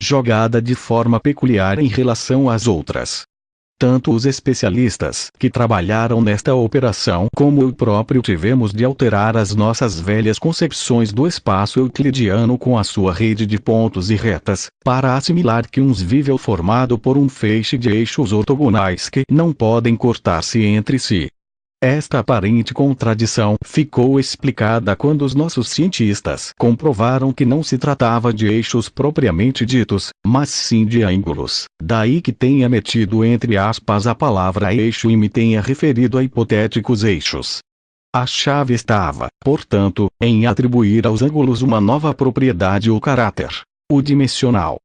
jogada de forma peculiar em relação às outras. Tanto os especialistas que trabalharam nesta operação como eu próprio tivemos de alterar as nossas velhas concepções do espaço euclidiano com a sua rede de pontos e retas, para assimilar que um visível formado por um feixe de eixos ortogonais que não podem cortar-se entre si. Esta aparente contradição ficou explicada quando os nossos cientistas comprovaram que não se tratava de eixos propriamente ditos, mas sim de ângulos. Daí que tenha metido entre aspas a palavra eixo e me tenha referido a hipotéticos eixos. A chave estava, portanto, em atribuir aos ângulos uma nova propriedade ou caráter: o dimensional.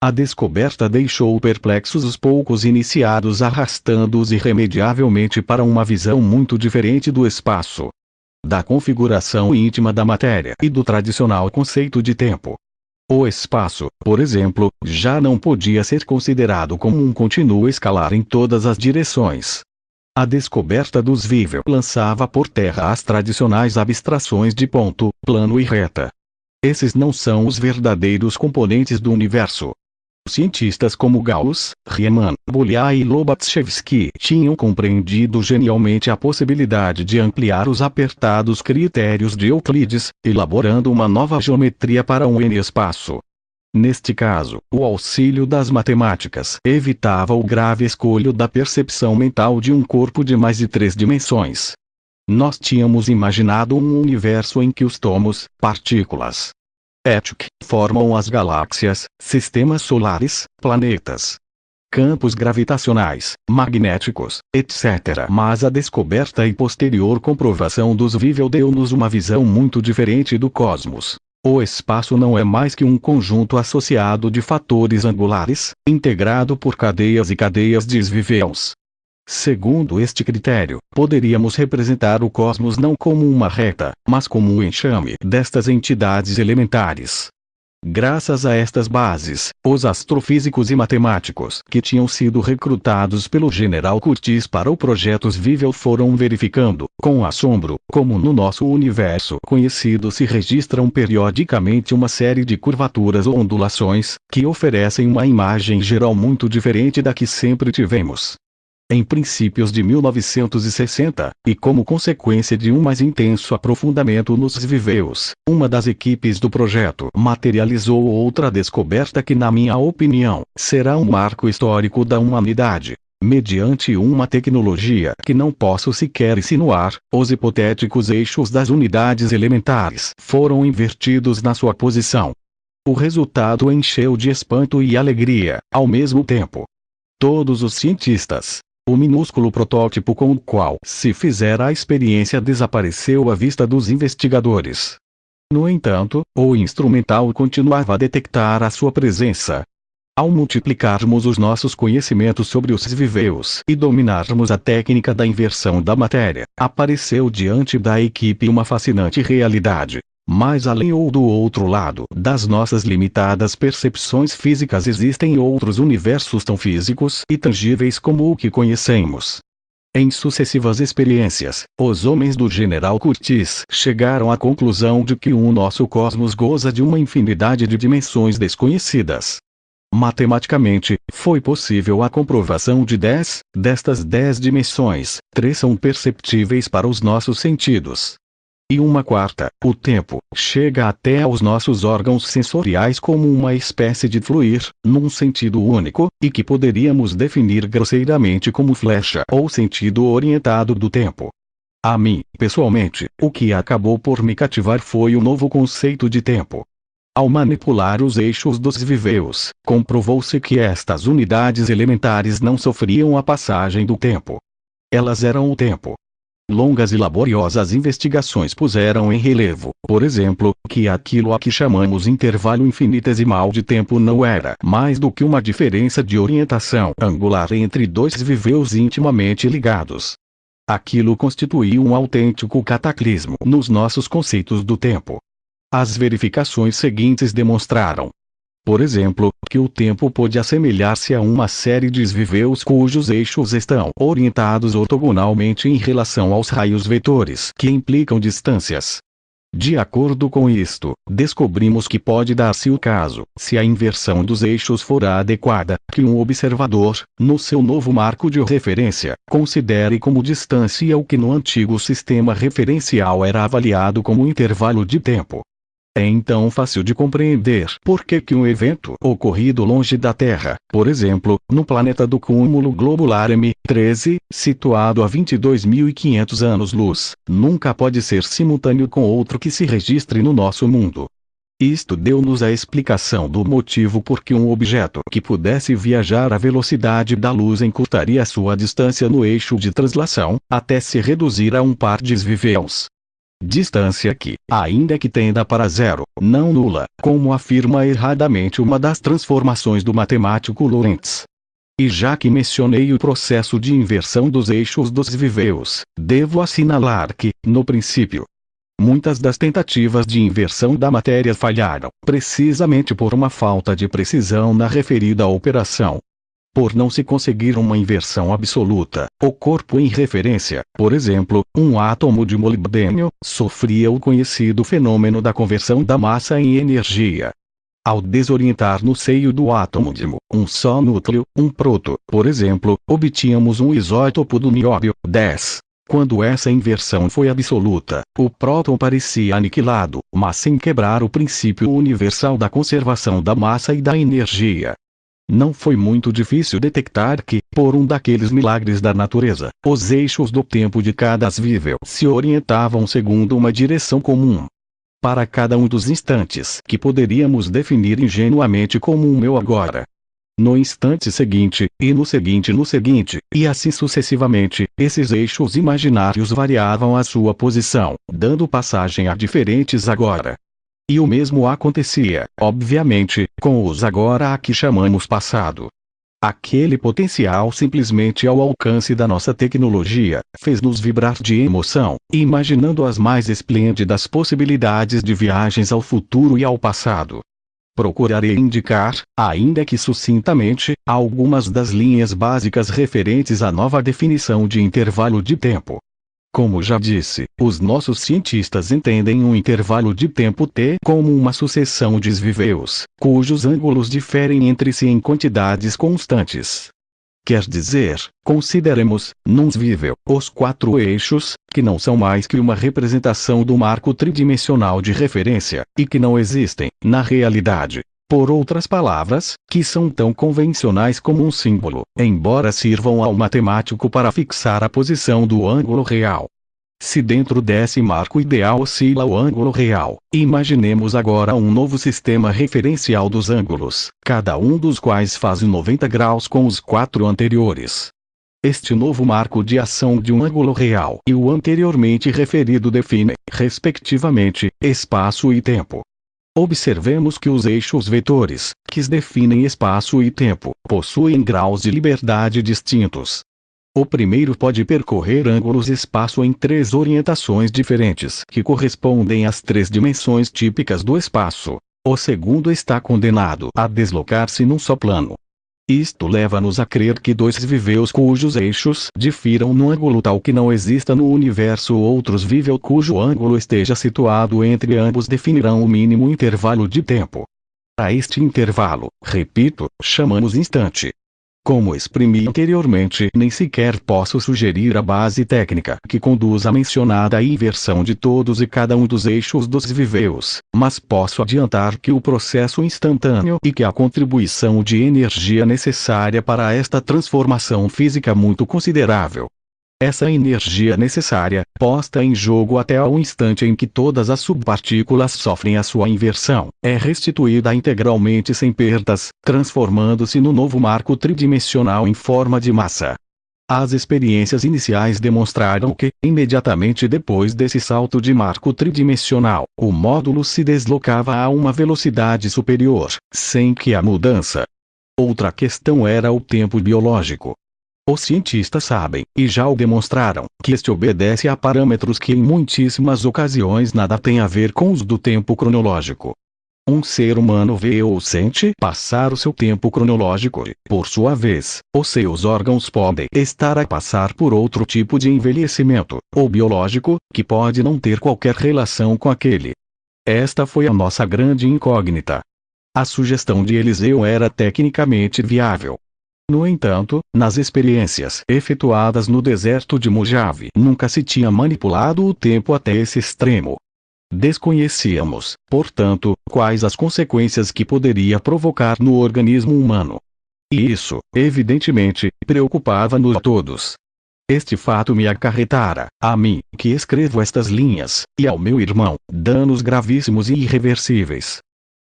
A descoberta deixou perplexos os poucos iniciados, arrastando-os irremediavelmente para uma visão muito diferente do espaço, da configuração íntima da matéria e do tradicional conceito de tempo. O espaço, por exemplo, já não podia ser considerado como um contínuo escalar em todas as direções. A descoberta dos visíveis lançava por terra as tradicionais abstrações de ponto, plano e reta. Esses não são os verdadeiros componentes do universo. Cientistas como Gauss, Riemann, Bolyai e Lobachevsky tinham compreendido genialmente a possibilidade de ampliar os apertados critérios de Euclides, elaborando uma nova geometria para um n-espaço. Neste caso, o auxílio das matemáticas evitava o grave escolho da percepção mental de um corpo de mais de 3 dimensões. Nós tínhamos imaginado um universo em que os tomos, partículas, ética, formam as galáxias, sistemas solares, planetas, campos gravitacionais, magnéticos, etc. Mas a descoberta e posterior comprovação dos visíveis deu-nos uma visão muito diferente do cosmos. O espaço não é mais que um conjunto associado de fatores angulares, integrado por cadeias e cadeias de visíveis. Segundo este critério, poderíamos representar o cosmos não como uma reta, mas como um enxame destas entidades elementares. Graças a estas bases, os astrofísicos e matemáticos que tinham sido recrutados pelo General Curtis para o projeto visível foram verificando, com assombro, como no nosso universo conhecido se registram periodicamente uma série de curvaturas ou ondulações, que oferecem uma imagem geral muito diferente da que sempre tivemos. Em princípios de 1960, e como consequência de um mais intenso aprofundamento nos visíveis, uma das equipes do projeto materializou outra descoberta que, na minha opinião, será um marco histórico da humanidade. Mediante uma tecnologia que não posso sequer insinuar, os hipotéticos eixos das unidades elementares foram invertidos na sua posição. O resultado encheu de espanto e alegria, ao mesmo tempo, todos os cientistas. O minúsculo protótipo com o qual se fizera a experiência desapareceu à vista dos investigadores. No entanto, o instrumental continuava a detectar a sua presença. Ao multiplicarmos os nossos conhecimentos sobre os visíveis e dominarmos a técnica da inversão da matéria, apareceu diante da equipe uma fascinante realidade. Mais além ou do outro lado das nossas limitadas percepções físicas existem outros universos tão físicos e tangíveis como o que conhecemos. Em sucessivas experiências, os homens do General Curtis chegaram à conclusão de que o nosso cosmos goza de uma infinidade de dimensões desconhecidas. Matematicamente, foi possível a comprovação de 10 destas 10 dimensões, 3 são perceptíveis para os nossos sentidos. E uma quarta, o tempo, chega até aos nossos órgãos sensoriais como uma espécie de fluir, num sentido único, e que poderíamos definir grosseiramente como flecha ou sentido orientado do tempo. A mim, pessoalmente, o que acabou por me cativar foi o novo conceito de tempo. Ao manipular os eixos dos visíveis, comprovou-se que estas unidades elementares não sofriam a passagem do tempo. Elas eram o tempo. Longas e laboriosas investigações puseram em relevo, por exemplo, que aquilo a que chamamos intervalo infinitesimal de tempo não era mais do que uma diferença de orientação angular entre dois visíveis intimamente ligados. Aquilo constituía um autêntico cataclismo nos nossos conceitos do tempo. As verificações seguintes demonstraram, por exemplo, que o tempo pode assemelhar-se a uma série de visíveis cujos eixos estão orientados ortogonalmente em relação aos raios vetores que implicam distâncias. De acordo com isto, descobrimos que pode dar-se o caso, se a inversão dos eixos for adequada, que um observador, no seu novo marco de referência, considere como distância o que no antigo sistema referencial era avaliado como intervalo de tempo. É então fácil de compreender por que um evento ocorrido longe da Terra, por exemplo, no planeta do cúmulo globular M13, situado a 22.500 anos-luz, nunca pode ser simultâneo com outro que se registre no nosso mundo. Isto deu-nos a explicação do motivo por que um objeto que pudesse viajar à velocidade da luz encurtaria sua distância no eixo de translação, até se reduzir a um par de desvios. Distância que, ainda que tenda para zero, não nula, como afirma erradamente uma das transformações do matemático Lorentz. E já que mencionei o processo de inversão dos eixos dos desvios, devo assinalar que, no princípio, muitas das tentativas de inversão da matéria falharam, precisamente por uma falta de precisão na referida operação. Por não se conseguir uma inversão absoluta, o corpo em referência, por exemplo, um átomo de molibdênio, sofria o conhecido fenômeno da conversão da massa em energia. Ao desorientar no seio do átomo de um só núcleo, um próton, por exemplo, obtínhamos um isótopo do nióbio, 10. Quando essa inversão foi absoluta, o próton parecia aniquilado, mas sem quebrar o princípio universal da conservação da massa e da energia. Não foi muito difícil detectar que, por um daqueles milagres da natureza, os eixos do tempo de cada desvível se orientavam segundo uma direção comum. Para cada um dos instantes que poderíamos definir ingenuamente como o meu agora. No instante seguinte, e no seguinte, e assim sucessivamente, esses eixos imaginários variavam a sua posição, dando passagem a diferentes agora. E o mesmo acontecia, obviamente, com os agora a que chamamos passado. Aquele potencial simplesmente ao alcance da nossa tecnologia, fez-nos vibrar de emoção, imaginando as mais esplêndidas possibilidades de viagens ao futuro e ao passado. Procurarei indicar, ainda que sucintamente, algumas das linhas básicas referentes à nova definição de intervalo de tempo. Como já disse, os nossos cientistas entendem um intervalo de tempo t como uma sucessão de desvios, cujos ângulos diferem entre si em quantidades constantes. Quer dizer, consideremos, num desvível, os quatro eixos, que não são mais que uma representação do marco tridimensional de referência, e que não existem, na realidade. Por outras palavras, que são tão convencionais como um símbolo, embora sirvam ao matemático para fixar a posição do ângulo real. Se dentro desse marco ideal oscila o ângulo real, imaginemos agora um novo sistema referencial dos ângulos, cada um dos quais faz 90 graus com os quatro anteriores. Este novo marco de ação de um ângulo real e o anteriormente referido definem, respectivamente, espaço e tempo. Observemos que os eixos vetores, que definem espaço e tempo, possuem graus de liberdade distintos. O primeiro pode percorrer ângulos-espaço em três orientações diferentes que correspondem às três dimensões típicas do espaço. O segundo está condenado a deslocar-se num só plano. Isto leva-nos a crer que dois desvios cujos eixos difiram no ângulo tal que não exista no universo outro desvível cujo ângulo esteja situado entre ambos definirão o mínimo intervalo de tempo. A este intervalo, repito, chamamos instante. Como exprimi anteriormente, nem sequer posso sugerir a base técnica que conduz à mencionada inversão de todos e cada um dos eixos dos desvios, mas posso adiantar que o processo instantâneo e que a contribuição de energia necessária para esta transformação física muito considerável. Essa energia necessária, posta em jogo até ao instante em que todas as subpartículas sofrem a sua inversão, é restituída integralmente sem perdas, transformando-se no novo marco tridimensional em forma de massa. As experiências iniciais demonstraram que, imediatamente depois desse salto de marco tridimensional, o módulo se deslocava a uma velocidade superior, sem que a mudança. Outra questão era o tempo biológico. Os cientistas sabem, e já o demonstraram, que este obedece a parâmetros que em muitíssimas ocasiões nada têm a ver com os do tempo cronológico. Um ser humano vê ou sente passar o seu tempo cronológico e, por sua vez, os seus órgãos podem estar a passar por outro tipo de envelhecimento, ou biológico, que pode não ter qualquer relação com aquele. Esta foi a nossa grande incógnita. A sugestão de Eliseu era tecnicamente viável. No entanto, nas experiências efetuadas no deserto de Mojave nunca se tinha manipulado o tempo até esse extremo. Desconhecíamos, portanto, quais as consequências que poderia provocar no organismo humano. E isso, evidentemente, preocupava-nos a todos. Este fato me acarretara, a mim, que escrevo estas linhas, e ao meu irmão, danos gravíssimos e irreversíveis.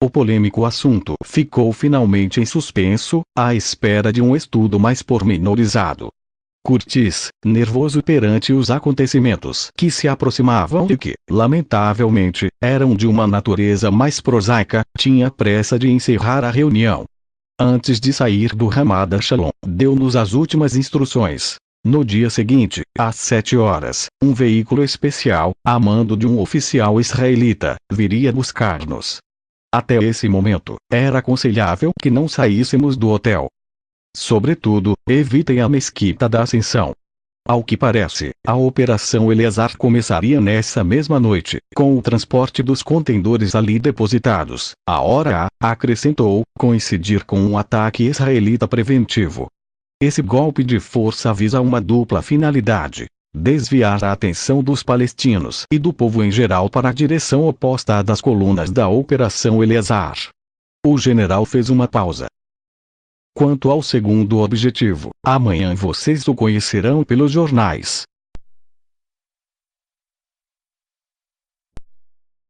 O polêmico assunto ficou finalmente em suspenso, à espera de um estudo mais pormenorizado. Curtis, nervoso perante os acontecimentos que se aproximavam e que, lamentavelmente, eram de uma natureza mais prosaica, tinha pressa de encerrar a reunião. Antes de sair do Ramada Shalom, deu-nos as últimas instruções. No dia seguinte, às 7 horas, um veículo especial, a mando de um oficial israelita, viria buscar-nos. Até esse momento, era aconselhável que não saíssemos do hotel. Sobretudo, evitem a mesquita da Ascensão. Ao que parece, a Operação Eleazar começaria nessa mesma noite, com o transporte dos contendores ali depositados. A hora A, acrescentou, coincidir com um ataque israelita preventivo. Esse golpe de força visa uma dupla finalidade: desviar a atenção dos palestinos e do povo em geral para a direção oposta à das colunas da Operação Eleazar. O general fez uma pausa. Quanto ao segundo objetivo, amanhã vocês o conhecerão pelos jornais.